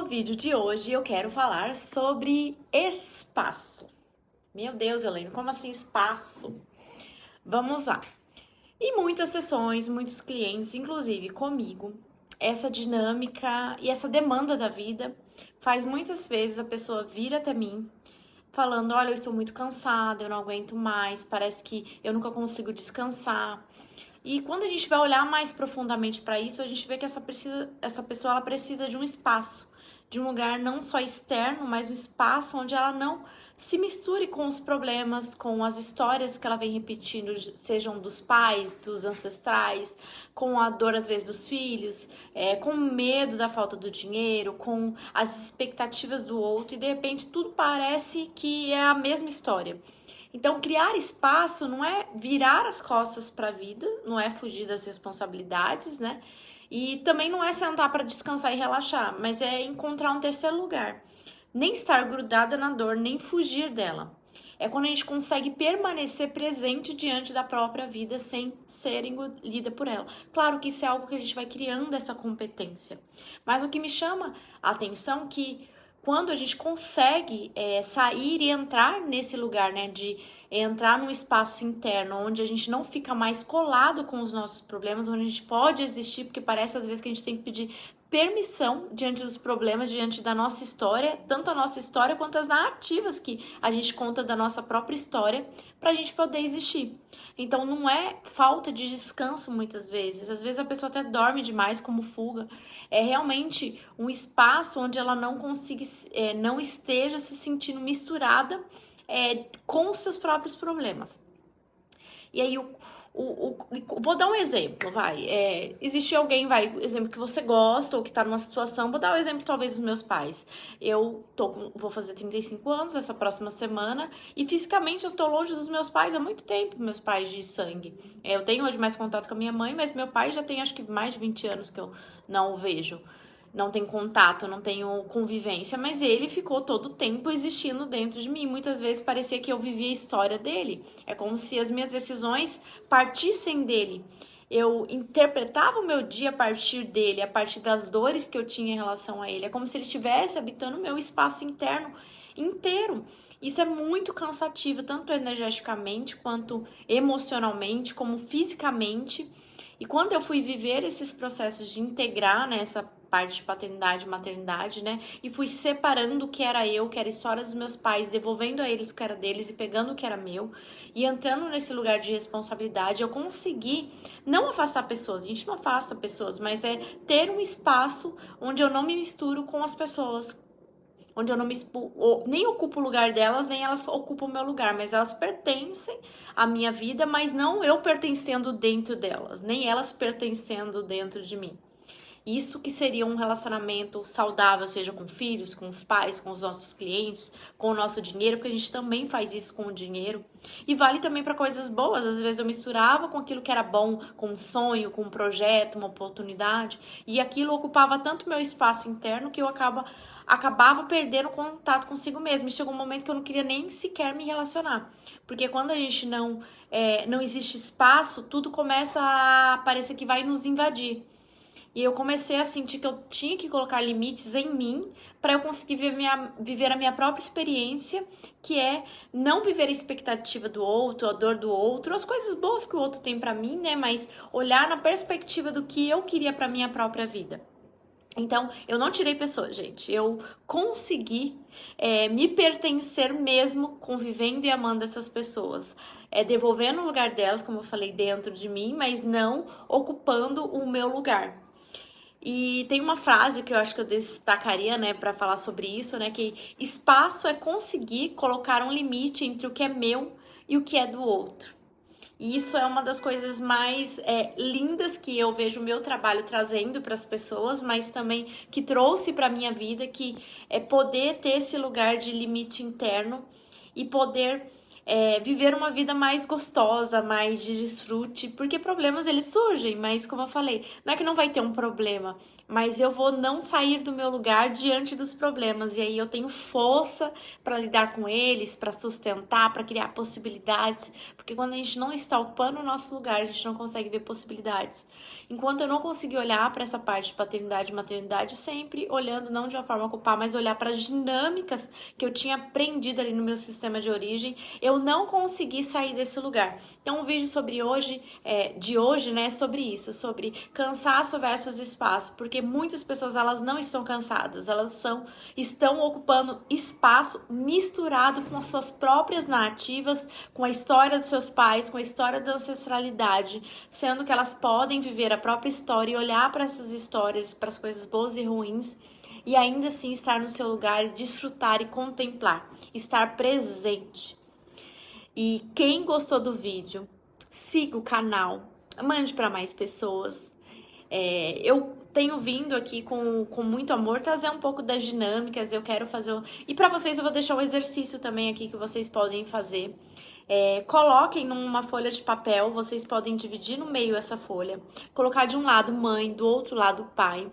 vídeo de hoje eu quero falar sobre espaço. Meu Deus, Helene, como assim espaço? Vamos lá. Em muitas sessões, muitos clientes, inclusive comigo, essa dinâmica e essa demanda da vida faz muitas vezes a pessoa vir até mim falando: olha, eu estou muito cansada, eu não aguento mais, parece que eu nunca consigo descansar. E quando a gente vai olhar mais profundamente para isso, a gente vê que essa pessoa ela precisa de um espaço, de um lugar não só externo, mas um espaço onde ela não se misture com os problemas, com as histórias que ela vem repetindo, sejam dos pais, dos ancestrais, com a dor às vezes dos filhos, com o medo da falta do dinheiro, com as expectativas do outro, e de repente tudo parece que é a mesma história. Então, criar espaço não é virar as costas para a vida, não é fugir das responsabilidades, né? E também não é sentar para descansar e relaxar, mas é encontrar um terceiro lugar. Nem estar grudada na dor, nem fugir dela. É quando a gente consegue permanecer presente diante da própria vida sem ser engolida por ela. Claro que isso é algo que a gente vai criando essa competência. Mas o que me chama a atenção é que quando a gente consegue sair e entrar nesse lugar, né, de entrar num espaço interno, onde a gente não fica mais colado com os nossos problemas, onde a gente pode existir, porque parece às vezes que a gente tem que pedir permissão diante dos problemas, diante da nossa história, tanto a nossa história quanto as narrativas que a gente conta da nossa própria história, para a gente poder existir. Então não é falta de descanso muitas vezes, às vezes a pessoa até dorme demais como fuga, é realmente um espaço onde ela não consiga, não esteja se sentindo misturada com os seus próprios problemas. E aí vou dar um exemplo, existe alguém, exemplo que você gosta ou que tá numa situação, vou dar um exemplo talvez dos meus pais. Vou fazer 35 anos essa próxima semana e fisicamente eu tô longe dos meus pais há muito tempo, meus pais de sangue. Eu tenho hoje mais contato com a minha mãe, mas meu pai já tem acho que mais de 20 anos que eu não o vejo. Não tem contato, não tenho convivência, mas ele ficou todo o tempo existindo dentro de mim. Muitas vezes parecia que eu vivia a história dele. É como se as minhas decisões partissem dele. Eu interpretava o meu dia a partir dele, a partir das dores que eu tinha em relação a ele. É como se ele estivesse habitando o meu espaço interno inteiro. Isso é muito cansativo, tanto energeticamente, quanto emocionalmente, como fisicamente. E quando eu fui viver esses processos de integrar nessa parte de paternidade e maternidade, né? E fui separando o que era eu, o que era a história dos meus pais, devolvendo a eles o que era deles e pegando o que era meu. E entrando nesse lugar de responsabilidade, eu consegui não afastar pessoas. A gente não afasta pessoas, mas é ter um espaço onde eu não me misturo com as pessoas, onde eu não nem ocupo o lugar delas, nem elas ocupam o meu lugar, mas elas pertencem à minha vida, mas não eu pertencendo dentro delas, nem elas pertencendo dentro de mim. Isso que seria um relacionamento saudável, seja com filhos, com os pais, com os nossos clientes, com o nosso dinheiro, porque a gente também faz isso com o dinheiro. E vale também para coisas boas. Às vezes eu misturava com aquilo que era bom, com um sonho, com um projeto, uma oportunidade, e aquilo ocupava tanto meu espaço interno que eu acabava perdendo contato consigo mesmo. E chegou um momento que eu não queria nem sequer me relacionar. Porque quando a gente não existe espaço, tudo começa a parecer que vai nos invadir. E eu comecei a sentir que eu tinha que colocar limites em mim para eu conseguir viver a minha própria experiência, que é não viver a expectativa do outro, a dor do outro, as coisas boas que o outro tem para mim, né? Mas olhar na perspectiva do que eu queria para minha própria vida. Então, eu não tirei pessoas, gente. Eu consegui me pertencer mesmo convivendo e amando essas pessoas. Devolvendo o lugar delas, como eu falei, dentro de mim, mas não ocupando o meu lugar. E tem uma frase que eu acho que eu destacaria, né, para falar sobre isso, né, que espaço é conseguir colocar um limite entre o que é meu e o que é do outro. E isso é uma das coisas mais lindas que eu vejo o meu trabalho trazendo para as pessoas, mas também que trouxe para minha vida, que é poder ter esse lugar de limite interno e poder viver uma vida mais gostosa, mais de desfrute, porque problemas eles surgem, mas como eu falei, não é que não vai ter um problema, mas eu vou não sair do meu lugar diante dos problemas. E aí eu tenho força para lidar com eles, para sustentar, para criar possibilidades. Porque quando a gente não está ocupando o nosso lugar, a gente não consegue ver possibilidades. Enquanto eu não conseguir olhar para essa parte de paternidade e maternidade, sempre olhando não de uma forma a ocupar, mas olhar para as dinâmicas que eu tinha aprendido ali no meu sistema de origem, eu não consegui sair desse lugar. Então, um vídeo sobre hoje, de hoje, né, sobre isso, sobre cansaço versus espaço, porque muitas pessoas elas não estão cansadas, elas estão ocupando espaço misturado com as suas próprias narrativas, com a história dos seus pais, com a história da ancestralidade, sendo que elas podem viver a própria história e olhar para essas histórias, para as coisas boas e ruins, e ainda assim estar no seu lugar, desfrutar e contemplar, estar presente. E quem gostou do vídeo, siga o canal, mande para mais pessoas. Eu tenho vindo aqui com muito amor trazer um pouco das dinâmicas, eu quero fazer... E para vocês eu vou deixar um exercício também aqui que vocês podem fazer. Coloquem numa folha de papel, vocês podem dividir no meio essa folha, colocar de um lado mãe, do outro lado pai,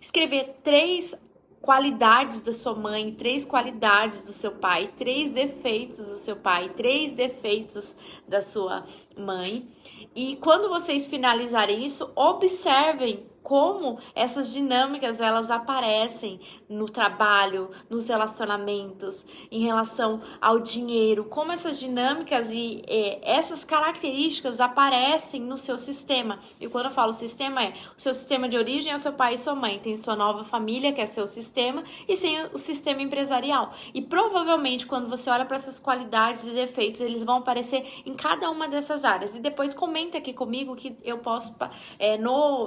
escrever 3 qualidades da sua mãe, 3 qualidades do seu pai, 3 defeitos do seu pai, 3 defeitos da sua mãe. E quando vocês finalizarem isso, observem como essas dinâmicas elas aparecem no trabalho, nos relacionamentos, em relação ao dinheiro, como essas dinâmicas e essas características aparecem no seu sistema. E quando eu falo sistema, o seu sistema de origem é o seu pai e sua mãe, tem sua nova família, que é seu sistema, e tem o sistema empresarial. E provavelmente quando você olha para essas qualidades e defeitos, eles vão aparecer em cada uma dessas áreas. E depois comenta aqui comigo que eu posso,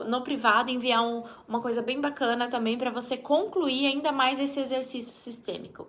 no privado, enviar uma coisa bem bacana também para você concluir ainda mais esse exercício sistêmico.